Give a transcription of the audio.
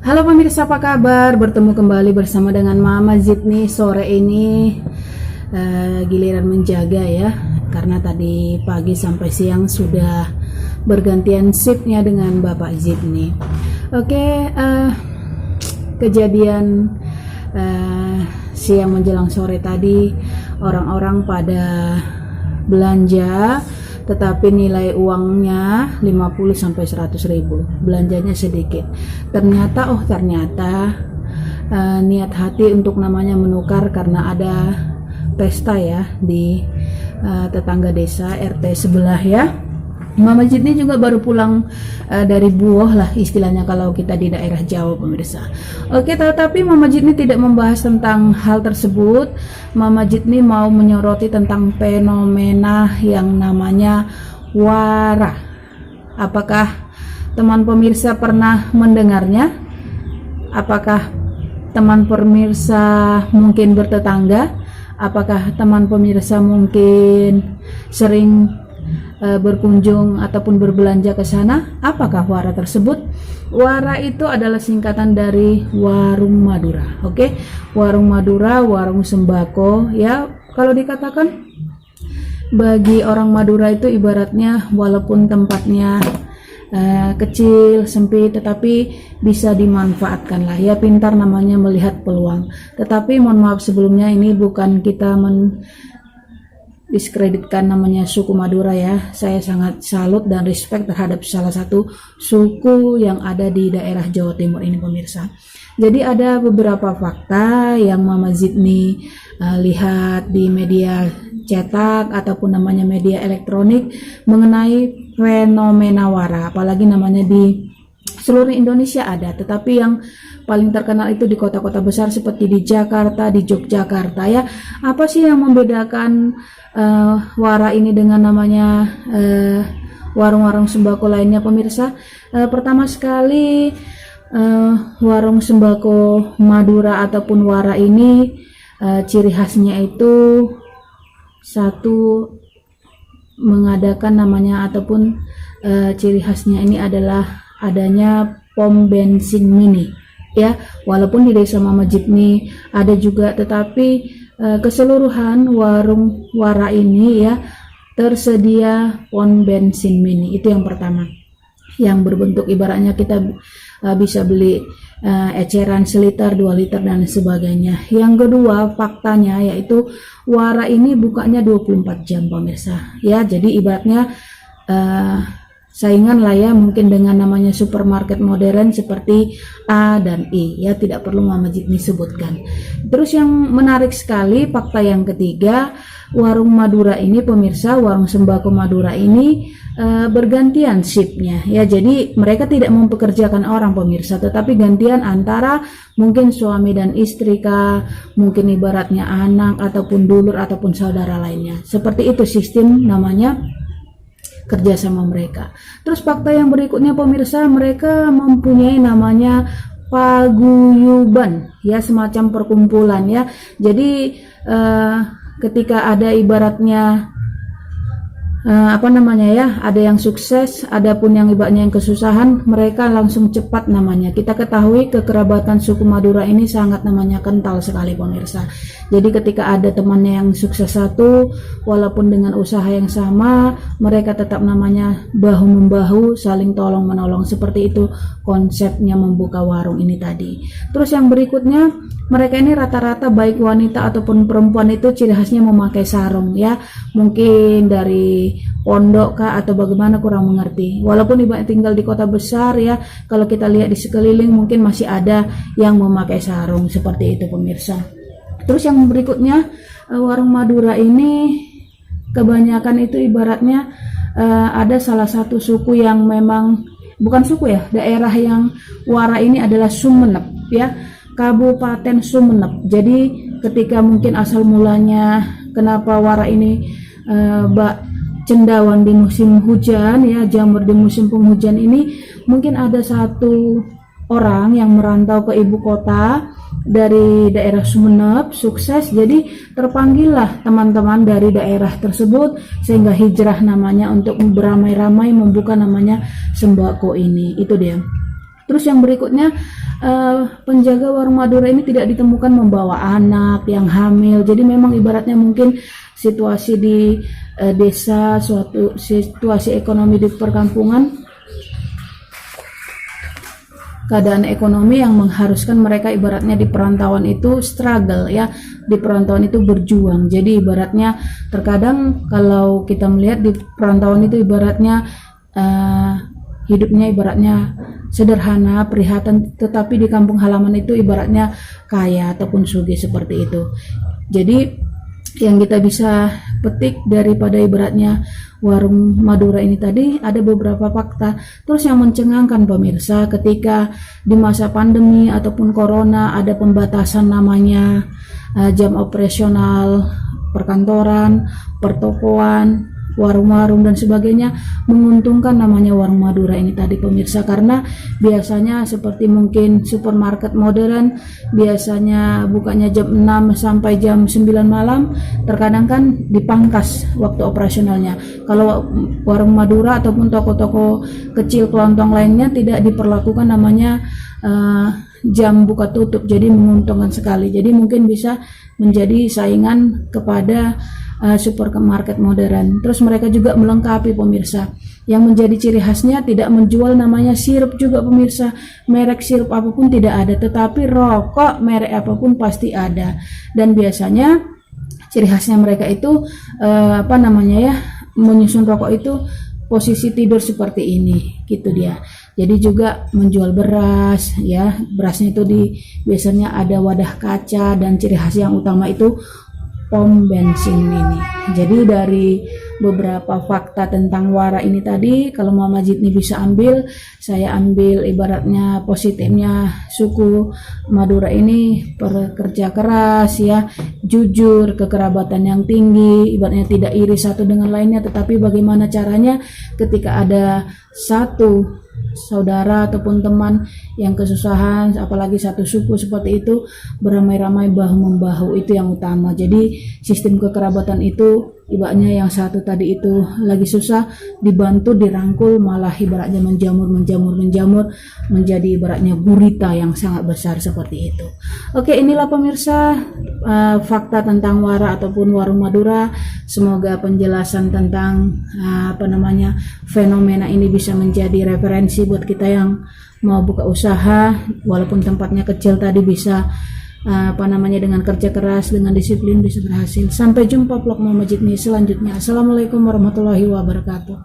Halo pemirsa, apa kabar? Bertemu kembali bersama dengan Mama Zidni sore ini. Giliran menjaga ya, karena tadi pagi sampai siang sudah bergantian shiftnya dengan Bapak Zidni. Oke, kejadian siang menjelang sore tadi, orang-orang pada belanja, tetapi nilai uangnya 50-100 ribu, belanjanya sedikit. Ternyata niat hati untuk namanya menukar karena ada pesta ya di tetangga desa RT sebelah ya. Mama Zidni juga baru pulang dari Buoh lah istilahnya kalau kita di daerah Jawa pemirsa. Oke, tetapi Mama Zidni tidak membahas tentang hal tersebut. Mama Zidni mau menyoroti tentang fenomena yang namanya wara. Apakah teman pemirsa pernah mendengarnya? Apakah teman pemirsa mungkin bertetangga? Apakah teman pemirsa mungkin sering berkunjung ataupun berbelanja ke sana? Apakah wara tersebut? Wara itu adalah singkatan dari warung Madura. Oke, warung Madura, warung sembako ya. Kalau dikatakan bagi orang Madura itu ibaratnya walaupun tempatnya kecil, sempit, tetapi bisa dimanfaatkan lah ya. Pintar namanya melihat peluang. Tetapi mohon maaf sebelumnya, ini bukan kita diskreditkan namanya suku Madura ya. Saya sangat salut dan respect terhadap salah satu suku yang ada di daerah Jawa Timur ini pemirsa. Jadi ada beberapa fakta yang Mama Zidni lihat di media cetak ataupun namanya media elektronik mengenai fenomena wara, apalagi namanya di seluruh Indonesia ada, tetapi yang paling terkenal itu di kota-kota besar seperti di Jakarta, di Yogyakarta ya. Apa sih yang membedakan wara ini dengan namanya warung-warung sembako lainnya pemirsa? Pertama sekali, warung sembako Madura ataupun wara ini ciri khasnya itu satu, mengadakan namanya ataupun ciri khasnya ini adalah adanya pom bensin mini ya. Walaupun di desa Mama Zidni ada juga, tetapi keseluruhan warung wara ini ya tersedia pom bensin mini. Itu yang pertama, yang berbentuk ibaratnya kita bisa beli eceran seliter, 2 liter dan sebagainya. Yang kedua faktanya yaitu wara ini bukanya 24 jam pemirsa ya. Jadi ibaratnya saingan lah ya mungkin dengan namanya supermarket modern seperti A dan I ya, tidak perlu Mama Zidni sebutkan. Terus yang menarik sekali fakta yang ketiga, warung Madura ini pemirsa, warung sembako Madura ini bergantian shiftnya ya. Jadi mereka tidak mempekerjakan orang pemirsa, tetapi gantian antara mungkin suami dan istri kah, mungkin ibaratnya anak ataupun dulur ataupun saudara lainnya. Seperti itu sistem namanya kerja sama mereka. Terus fakta yang berikutnya pemirsa, mereka mempunyai namanya paguyuban ya, semacam perkumpulan ya. Jadi ketika ada ibaratnya ada yang sukses, adapun yang ibaratnya yang kesusahan, mereka langsung cepat namanya. Kita ketahui kekerabatan suku Madura ini sangat namanya kental sekali pemirsa. Jadi ketika ada temannya yang sukses satu, walaupun dengan usaha yang sama, mereka tetap namanya bahu membahu, saling tolong menolong. Seperti itu konsepnya membuka warung ini tadi. Terus yang berikutnya, mereka ini rata-rata baik wanita ataupun perempuan itu ciri khasnya memakai sarung ya. Mungkin dari pondok kah atau bagaimana kurang mengerti. Walaupun ibarat tinggal di kota besar ya, kalau kita lihat di sekeliling mungkin masih ada yang memakai sarung seperti itu pemirsa. Terus yang berikutnya, warung Madura ini kebanyakan itu ibaratnya ada salah satu suku yang memang bukan suku ya, daerah yang wara ini adalah Sumeneb ya, Kabupaten Sumeneb. Jadi ketika mungkin asal mulanya kenapa wara ini cendawan di musim hujan ya, jamur di musim penghujan ini, mungkin ada satu orang yang merantau ke ibu kota dari daerah Sumeneb, sukses, jadi terpanggillah teman-teman dari daerah tersebut sehingga hijrah namanya untuk beramai-ramai membuka namanya sembako ini. Itu dia. Terus yang berikutnya, penjaga warung Madura ini tidak ditemukan membawa anak yang hamil. Jadi memang ibaratnya mungkin situasi di desa, suatu situasi ekonomi di perkampungan, keadaan ekonomi yang mengharuskan mereka ibaratnya di perantauan itu struggle ya, di perantauan itu berjuang. Jadi ibaratnya terkadang kalau kita melihat di perantauan itu ibaratnya hidupnya ibaratnya sederhana, prihatan, tetapi di kampung halaman itu ibaratnya kaya ataupun sugih seperti itu. Jadi yang kita bisa petik daripada ibaratnya warung Madura ini tadi, ada beberapa fakta terus yang mencengangkan pemirsa, ketika di masa pandemi ataupun corona ada pembatasan namanya jam operasional perkantoran, pertokoan, warung-warung dan sebagainya, menguntungkan namanya warung Madura ini tadi pemirsa, karena biasanya seperti mungkin supermarket modern biasanya bukanya jam 6 sampai jam 9 malam, terkadang kan dipangkas waktu operasionalnya. Kalau warung Madura ataupun toko-toko kecil kelontong lainnya tidak diperlakukan namanya jam buka tutup, jadi menguntungkan sekali. Jadi mungkin bisa menjadi saingan kepada supermarket modern. Terus mereka juga melengkapi pemirsa, yang menjadi ciri khasnya tidak menjual namanya sirup juga pemirsa. Merek sirup apapun tidak ada, tetapi rokok merek apapun pasti ada. Dan biasanya ciri khasnya mereka itu menyusun rokok itu posisi tidur seperti ini gitu dia. Jadi juga menjual beras ya, berasnya itu biasanya ada wadah kaca, dan ciri khas yang utama itu pom bensin ini. Jadi dari beberapa fakta tentang wara ini tadi, kalau Muhammad Jidni bisa ambil, saya ambil ibaratnya positifnya suku Madura ini pekerja keras ya, jujur, kekerabatan yang tinggi, ibaratnya tidak iri satu dengan lainnya, tetapi bagaimana caranya ketika ada satu saudara ataupun teman yang kesusahan, apalagi satu suku seperti itu, beramai-ramai bahu-membahu, itu yang utama. Jadi sistem kekerabatan itu ibaratnya yang satu tadi itu lagi susah, dibantu, dirangkul, malah ibaratnya menjamur menjadi ibaratnya gurita yang sangat besar seperti itu. Oke, inilah pemirsa fakta tentang wara ataupun warung Madura. Semoga penjelasan tentang fenomena ini bisa menjadi referensi buat kita yang mau buka usaha, walaupun tempatnya kecil tadi, bisa dengan kerja keras, dengan disiplin bisa berhasil. Sampai jumpa vlog Muhammad Jidni selanjutnya. Assalamualaikum warahmatullahi wabarakatuh.